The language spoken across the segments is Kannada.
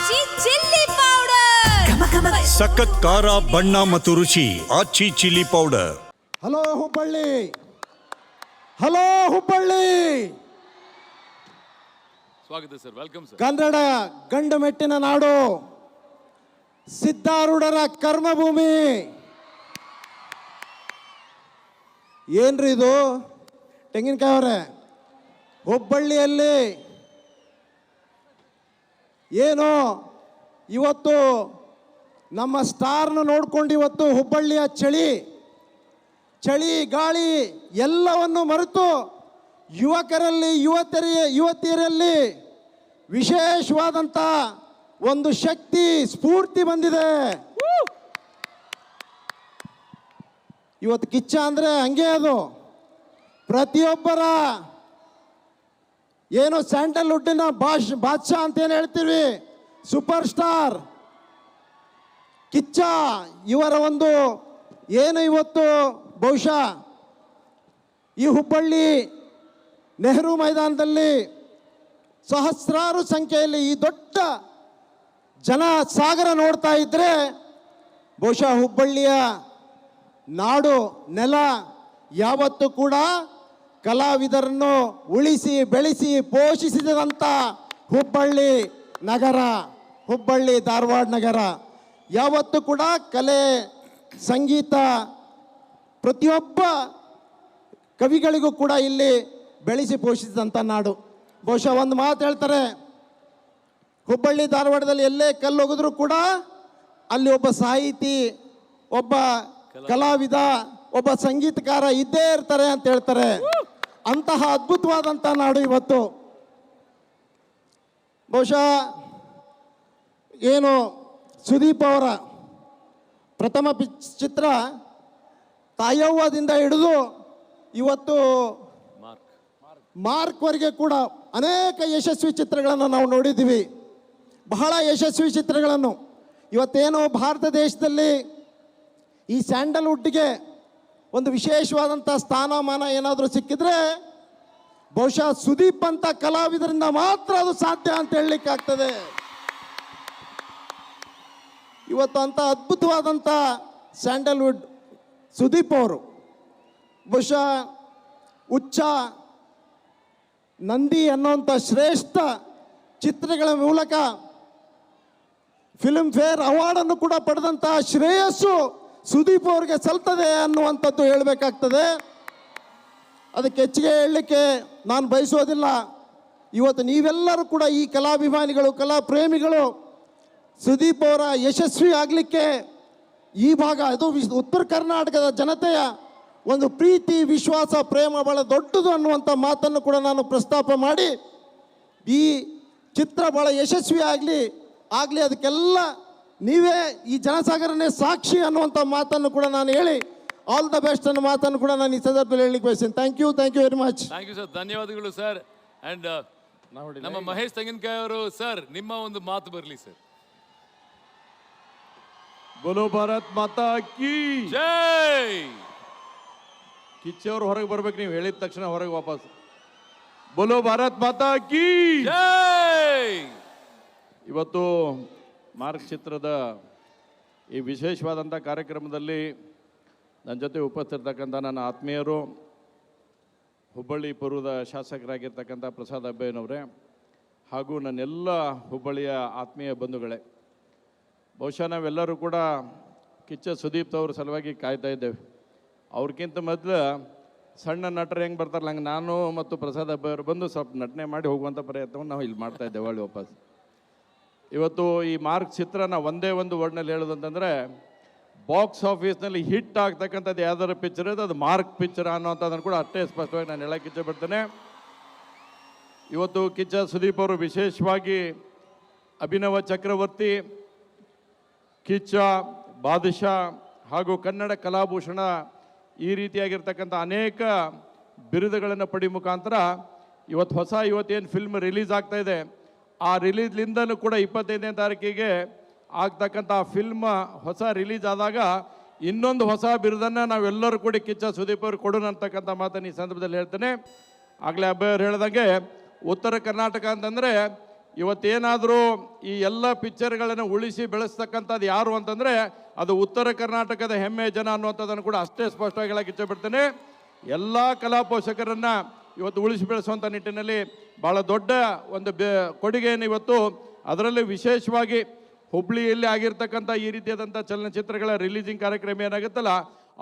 ಆಚಿ ಚಿಲ್ಲಿ ಪೌಡರ್ ಸಖತ್ ಖಾರ ಬಣ್ಣ ಮತ್ತು ರುಚಿ Aachi chilli powder. Hello Hubballi, hello Hubballi. ಸ್ವಾಗತ ಸರ್, ವೆಲ್ಕಮ್ ಸರ್. ಕನ್ನಡ ಗಂಡು ಮೆಟ್ಟಿನ ನಾಡು, ಸಿದ್ಧಾರೂಢರ ಕರ್ಮಭೂಮಿ. ಏನ್ರಿ ಇದು ತೆಂಗಿನಕಾಯಿ ಅವರೇ? ಹುಬ್ಬಳ್ಳಿಯಲ್ಲಿ ಏನು ಇವತ್ತು ನಮ್ಮ ಸ್ಟಾರ್ನ ನೋಡ್ಕೊಂಡು ಇವತ್ತು ಹುಬ್ಬಳ್ಳಿಯ ಚಳಿ ಗಾಳಿ ಎಲ್ಲವನ್ನು ಮರೆತು ಯುವಕರಲ್ಲಿ ಯುವತಿಯರಲ್ಲಿ ವಿಶೇಷವಾದಂಥ ಒಂದು ಶಕ್ತಿ ಸ್ಫೂರ್ತಿ ಬಂದಿದೆ. ಇವತ್ತು ಕಿಚ್ಚ ಅಂದರೆ ಹಂಗೆ, ಅದು ಪ್ರತಿಯೊಬ್ಬರ ಏನು ಸ್ಯಾಂಡಲ್ವುಡ್ಡಿನ ಬಾದ್ಶಾ ಅಂತೇನು ಹೇಳ್ತೀವಿ, ಸೂಪರ್ ಸ್ಟಾರ್ ಕಿಚ್ಚ ಇವರ ಒಂದು ಏನು ಇವತ್ತು ಬಹುಶಃ ಈ ಹುಬ್ಬಳ್ಳಿ ನೆಹರು ಮೈದಾನದಲ್ಲಿ ಸಹಸ್ರಾರು ಸಂಖ್ಯೆಯಲ್ಲಿ ಈ ದೊಡ್ಡ ಜನ ಸಾಗರ ನೋಡ್ತಾ ಇದ್ದರೆ ಬಹುಶಃ ಹುಬ್ಬಳ್ಳಿಯ ನಾಡು ನೆಲ ಯಾವತ್ತೂ ಕೂಡ ಕಲಾವಿದರನ್ನು ಉಳಿಸಿ ಬೆಳೆಸಿ ಪೋಷಿಸಿದಂಥ ಹುಬ್ಬಳ್ಳಿ ನಗರ, ಹುಬ್ಬಳ್ಳಿ ಧಾರವಾಡ ನಗರ ಯಾವತ್ತೂ ಕೂಡ ಕಲೆ ಸಂಗೀತ ಪ್ರತಿಯೊಬ್ಬ ಕವಿಗಳಿಗೂ ಕೂಡ ಇಲ್ಲಿ ಬೆಳೆಸಿ ಪೋಷಿಸಿದಂಥ ನಾಡು. ಬಹುಶಃ ಒಂದು ಮಾತು ಹೇಳ್ತಾರೆ, ಹುಬ್ಬಳ್ಳಿ ಧಾರವಾಡದಲ್ಲಿ ಎಲ್ಲೇ ಕಲ್ಲು ಹೋಗಿದ್ರು ಕೂಡ ಅಲ್ಲಿ ಒಬ್ಬ ಸಾಹಿತಿ, ಒಬ್ಬ ಕಲಾವಿದ, ಒಬ್ಬ ಸಂಗೀತಕಾರ ಇದ್ದೇ ಇರ್ತಾರೆ ಅಂತ ಹೇಳ್ತಾರೆ. ಅಂತಹ ಅದ್ಭುತವಾದಂಥ ನಾಡು ಇವತ್ತು. ಬಹುಶಃ ಏನು ಸುದೀಪ್ ಅವರ ಪ್ರಥಮ ಚಿತ್ರ ತಾಯವ್ವದಿಂದ ಹಿಡಿದು ಇವತ್ತು ಮಾರ್ಕ್ವರೆಗೆ ಕೂಡ ಅನೇಕ ಯಶಸ್ವಿ ಚಿತ್ರಗಳನ್ನು ನಾವು ನೋಡಿದ್ದೀವಿ, ಬಹಳ ಯಶಸ್ವಿ ಚಿತ್ರಗಳನ್ನು. ಇವತ್ತೇನು ಭಾರತ ದೇಶದಲ್ಲಿ ಈ ಸ್ಯಾಂಡಲ್ವುಡ್ಗೆ ಒಂದು ವಿಶೇಷವಾದಂಥ ಸ್ಥಾನಮಾನ ಏನಾದರೂ ಸಿಕ್ಕಿದ್ರೆ ಬಹುಶಃ ಸುದೀಪ್ ಅಂತ ಕಲಾವಿದರಿಂದ ಮಾತ್ರ ಅದು ಸಾಧ್ಯ ಅಂತ ಹೇಳಲಿಕ್ಕಾಗ್ತದೆ. ಇವತ್ತು ಅಂಥ ಅದ್ಭುತವಾದಂಥ ಸ್ಯಾಂಡಲ್ವುಡ್ ಸುದೀಪ್ ಅವರು ಬಹುಶಃ ಉಚ್ಚ ನಂದಿ ಅನ್ನುವಂಥ ಶ್ರೇಷ್ಠ ಚಿತ್ರಗಳ ಮೂಲಕ ಫಿಲ್ಮ್ ಫೇರ್ ಅವಾರ್ಡನ್ನು ಕೂಡ ಪಡೆದಂಥ ಶ್ರೇಯಸ್ಸು ಸುದೀಪ್ ಅವ್ರಿಗೆ ಸಲ್ತದೆ ಅನ್ನುವಂಥದ್ದು ಹೇಳಬೇಕಾಗ್ತದೆ. ಅದಕ್ಕೆ ಹೆಚ್ಚಿಗೆ ಹೇಳಲಿಕ್ಕೆ ನಾನು ಬಯಸೋದಿಲ್ಲ. ಇವತ್ತು ನೀವೆಲ್ಲರೂ ಕೂಡ ಈ ಕಲಾಭಿಮಾನಿಗಳು, ಕಲಾ ಪ್ರೇಮಿಗಳು ಸುದೀಪ್ ಅವರ ಯಶಸ್ವಿ ಆಗಲಿಕ್ಕೆ ಈ ಭಾಗ, ಅದು ಉತ್ತರ ಕರ್ನಾಟಕದ ಜನತೆಯ ಒಂದು ಪ್ರೀತಿ, ವಿಶ್ವಾಸ, ಪ್ರೇಮ ಭಾಳ ದೊಡ್ಡದು ಅನ್ನುವಂಥ ಮಾತನ್ನು ಕೂಡ ನಾನು ಪ್ರಸ್ತಾಪ ಮಾಡಿ ಈ ಚಿತ್ರ ಭಾಳ ಯಶಸ್ವಿ ಆಗಲಿ ಅದಕ್ಕೆಲ್ಲ ನೀವೇ ಈ ಜನಸಾಗರನೇ ಸಾಕ್ಷಿ ಅನ್ನುವಂಥ ಮಾತನ್ನು ಕೂಡ ನಾನು ಹೇಳಿ ಆಲ್ ದ ಬೆಸ್ಟ್ ಅನ್ನೋ ಮಾತನ್ನು ಕೂಡ ನಾನು ಈ ಸಂದರ್ಭದಲ್ಲಿ ಹೇಳಲಿಕ್ಕೆ ಬಯಸ್ತೀನಿ. Thank you very much. Thank you sir, ಧನ್ಯವಾದಗಳು ಸರ್. ಆ್ಯಂಡ್ ನಮ್ಮ ಮಹೇಶ್ ತೆಂಗಿನಕಾಯಿ ಅವರು ಸರ್, ನಿಮ್ಮ ಒಂದು ಮಾತು ಬರಲಿ ಸರ್. ಬೋಲೋ ಭಾರತ್ ಮಾತಾ ಕೀ ಜೈ. ಕಿಚ್ಚವ್ರು ಹೊರಗೆ ಬರ್ಬೇಕು, ನೀವು ಹೇಳಿದ ತಕ್ಷಣ ಹೊರಗೆ ವಾಪಸ್. ಬೋಲೋ ಭಾರತ್ ಮಾತಾ ಕೀ ಜೈ. ಇವತ್ತು ಮಾರ್ಕ್ ಚಿತ್ರದ ಈ ವಿಶೇಷವಾದಂಥ ಕಾರ್ಯಕ್ರಮದಲ್ಲಿ ನನ್ನ ಜೊತೆ ಉಪಸ್ಥಿತರ್ತಕ್ಕಂಥ ನನ್ನ ಆತ್ಮೀಯರು, ಹುಬ್ಬಳ್ಳಿ ಪೂರ್ವದ ಶಾಸಕರಾಗಿರ್ತಕ್ಕಂಥ ಪ್ರಸಾದ್ ಅಬ್ಬಯ್ಯನವರೇ, ಹಾಗೂ ನನ್ನೆಲ್ಲ ಹುಬ್ಬಳ್ಳಿಯ ಆತ್ಮೀಯ ಬಂಧುಗಳೇ, ಬಹುಶಃ ನಾವೆಲ್ಲರೂ ಕೂಡ ಕಿಚ್ಚ ಸುದೀಪ್ ಅವ್ರ ಸಲುವಾಗಿ ಕಾಯ್ತಾ ಇದ್ದೇವೆ. ಅವ್ರಿಗಿಂತ ಮೊದಲು ಸಣ್ಣ ನಟರು ಹೆಂಗೆ ಬರ್ತಾರಲ್ಲ ಹಂಗೆ ನಾನು ಮತ್ತು ಪ್ರಸಾದ್ ಅಬ್ಬಯ್ಯವರು ಬಂದು ಸ್ವಲ್ಪ ನಟನೆ ಮಾಡಿ ಹೋಗುವಂಥ ಪ್ರಯತ್ನವನ್ನು ನಾವು ಇಲ್ಲಿ ಮಾಡ್ತಾ ಇದ್ದೇವೆ ಒಳ್ಳೆ ವಾಪಸ್. ಇವತ್ತು ಈ ಮಾರ್ಕ್ ಚಿತ್ರನ ಒಂದೇ ಒಂದು ವರ್ಡ್ನಲ್ಲಿ ಹೇಳೋದಂತಂದರೆ, ಬಾಕ್ಸ್ ಆಫೀಸ್ನಲ್ಲಿ ಹಿಟ್ ಆಗ್ತಕ್ಕಂಥದ್ದು ಯಾವ್ದಾರ ಪಿಕ್ಚರ್ ಇದೆ ಅದು ಮಾರ್ಕ್ ಪಿಕ್ಚರ್ ಅನ್ನೋಂಥದ್ದನ್ನು ಕೂಡ ಅಷ್ಟೇ ಸ್ಪಷ್ಟವಾಗಿ ನಾನು ಹೇಳಕ್ಕೆ ಇಚ್ಛೆಪಡ್ತೇನೆ. ಇವತ್ತು ಕಿಚ್ಚ ಸುದೀಪ್ ಅವರು ವಿಶೇಷವಾಗಿ ಅಭಿನವ ಚಕ್ರವರ್ತಿ, ಕಿಚ್ಚ, ಬಾದಶಾ ಹಾಗೂ ಕನ್ನಡ ಕಲಾಭೂಷಣ ಈ ರೀತಿಯಾಗಿರ್ತಕ್ಕಂಥ ಅನೇಕ ಬಿರುದುಗಳನ್ನು ಪಡಿ ಮುಖಾಂತರ ಇವತ್ತೇನು ಫಿಲ್ಮ್ ರಿಲೀಸ್ ಆಗ್ತಾ ಇದೆ, ಆ ರಿಲೀಸ್ಲಿಂದಲೂ ಕೂಡ 25ನೇ ತಾರೀಕಿಗೆ ಆಗ್ತಕ್ಕಂಥ ಫಿಲ್ಮ್ ಹೊಸ ರಿಲೀಸ್ ಆದಾಗ ಇನ್ನೊಂದು ಹೊಸ ಬಿರುದನ್ನು ನಾವೆಲ್ಲರೂ ಕೂಡ ಕಿಚ್ಚ ಸುದೀಪ್ ಅವರು ಕೊಡೋಣ ಅಂತಕ್ಕಂಥ ಮಾತನ್ನು ಈ ಸಂದರ್ಭದಲ್ಲಿ ಹೇಳ್ತೇನೆ. ಆಗಲೇ ಅಬ್ಬಯ್ಯವ್ರು ಹೇಳ್ದಂಗೆ ಉತ್ತರ ಕರ್ನಾಟಕ ಅಂತಂದರೆ ಇವತ್ತೇನಾದರೂ ಈ ಎಲ್ಲ ಪಿಕ್ಚರ್ಗಳನ್ನು ಉಳಿಸಿ ಬೆಳೆಸ್ತಕ್ಕಂಥದ್ದು ಯಾರು ಅಂತಂದರೆ ಅದು ಉತ್ತರ ಕರ್ನಾಟಕದ ಹೆಮ್ಮೆ ಜನ ಅನ್ನುವಂಥದ್ದನ್ನು ಕೂಡ ಅಷ್ಟೇ ಸ್ಪಷ್ಟವಾಗಿ ಹೇಳಕ್ಕೆ ಇಚ್ಛೆಪಡ್ತೇನೆ. ಎಲ್ಲ ಕಲಾ ಪೋಷಕರನ್ನು ಇವತ್ತು ಉಳಿಸಿ ಬೆಳೆಸುವಂಥ ನಿಟ್ಟಿನಲ್ಲಿ ಭಾಳ ದೊಡ್ಡ ಒಂದು ಕೊಡುಗೆಯನ್ನು ಇವತ್ತು, ಅದರಲ್ಲಿ ವಿಶೇಷವಾಗಿ ಹುಬ್ಳಿಯಲ್ಲಿ ಆಗಿರ್ತಕ್ಕಂಥ ಈ ರೀತಿಯಾದಂಥ ಚಲನಚಿತ್ರಗಳ ರಿಲೀಸಿಂಗ್ ಕಾರ್ಯಕ್ರಮ ಏನಾಗುತ್ತಲ್ಲ,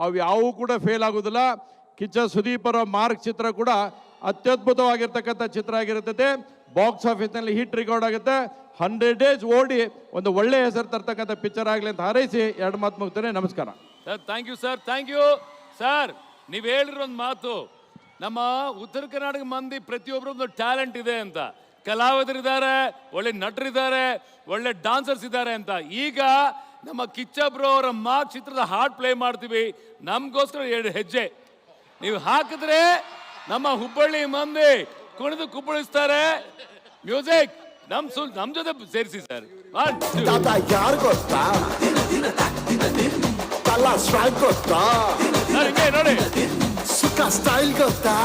ಅವು ಯಾವೂ ಕೂಡ ಫೇಲ್ ಆಗೋದಿಲ್ಲ. ಕಿಚ್ಚ ಸುದೀಪ್ ಅವರ ಮಾರ್ಕ್ ಚಿತ್ರ ಕೂಡ ಅತ್ಯದ್ಭುತವಾಗಿರ್ತಕ್ಕಂಥ ಚಿತ್ರ ಆಗಿರುತ್ತದೆ. ಬಾಕ್ಸ್ ಆಫೀಸ್ನಲ್ಲಿ ಹಿಟ್ ರೆಕಾರ್ಡ್ ಆಗುತ್ತೆ. 100 days ಓಡಿ ಒಂದು ಒಳ್ಳೆಯ ಹೆಸರು ತರ್ತಕ್ಕಂಥ ಪಿಕ್ಚರ್ ಆಗಲಿ ಅಂತ ಹಾರೈಸಿ 2 ಮಾತು ಮುಗ್ತೇನೆ. ನಮಸ್ಕಾರ sir. Thank you sir, thank you sir. ನೀವು ಹೇಳಿರೋ ಒಂದು ಮಾತು, ನಮ್ಮ ಉತ್ತರ ಕರ್ನಾಟಕ ಮಂದಿ ಪ್ರತಿಯೊಬ್ಬರು ಒಂದು ಟ್ಯಾಲೆಂಟ್ ಇದೆ ಅಂತ. ಕಲಾವಿದರಿದ್ದಾರೆ, ಒಳ್ಳೆ ನಟರಿದ್ದಾರೆ, ಒಳ್ಳೆ ಡಾನ್ಸರ್ಸ್ ಇದ್ದಾರೆ ಅಂತ. ಈಗ ನಮ್ಮ ಕಿಚ್ಚ ಬ್ರೋ ಅವರ ಮಾರ್ಕ್ ಚಿತ್ರದ ಹಾಡ್ ಪ್ಲೇ ಮಾಡ್ತೀವಿ. ನಮಗೋಸ್ಕರ 2 ಹೆಜ್ಜೆ ನೀವು ಹಾಕಿದ್ರೆ ನಮ್ಮ ಹುಬ್ಬಳ್ಳಿ ಮಂದಿ ಕುಣಿದು ಕುಪ್ಪಳಿಸ್ತಾರೆ. ಮ್ಯೂಸಿಕ್ ನಮ್ ಜೊತೆ ಸೇರಿಸಿ ಸರ್. ಯಾರು ಗೊತ್ತಾ ಗೊತ್ತಾ ಹಿಂಗೆ ನೋಡಿ, ಸುಖ ಸ್ಟೈಲ್ ಗೊತ್ತಾ,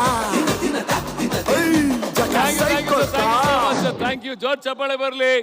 ಥ್ಯಾಂಕ್ ಯು ಜೋರ್ ಚಪ್ಪಾಳೆ ಬರಲಿ.